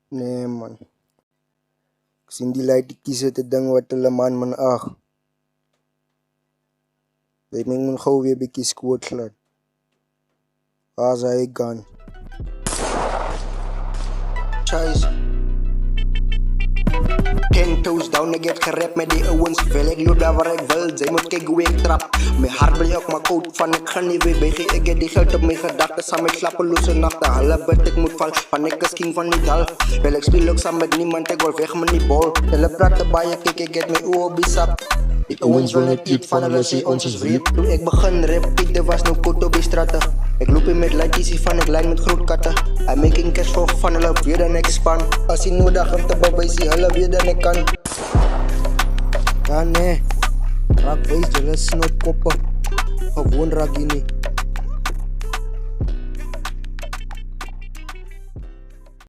Nee man, ek sien die leitetjies het 'n ding wat hulle man ag. Jy moet gou weer bietjie skoot glad. Waar's hy gaan? Chase. 10 toes down, ek het gerap met die ouwens. Wil ek loop daar waar ek wil, jy moet kyk hoe ek trap. My hart bly ook maar koud van, ek gaan nie weer weggie. Ek het die geld op my gedagte, saam met slappeloose nachte. Hulle bid ek moet val, van ek is king van die dal. Wil ek speel ook saam met niemand, ek wil weg met die bal. Hulle praat te baie, kyk ek het my oor op die sap. Die ouwens wil net eet van, hulle sê ons is vreed. Toe ek begin rap, Piet, er was nou koud op die stratte. Ek loop hier met leities van, ek lijn met groot katte. I'm making cash for fun, hulle weet dan ek span. As jy nodig om te babys, hulle weet dan ek kan. Ja nee, raak wees, hulle snotkoppe. Gewoon raak hier nie.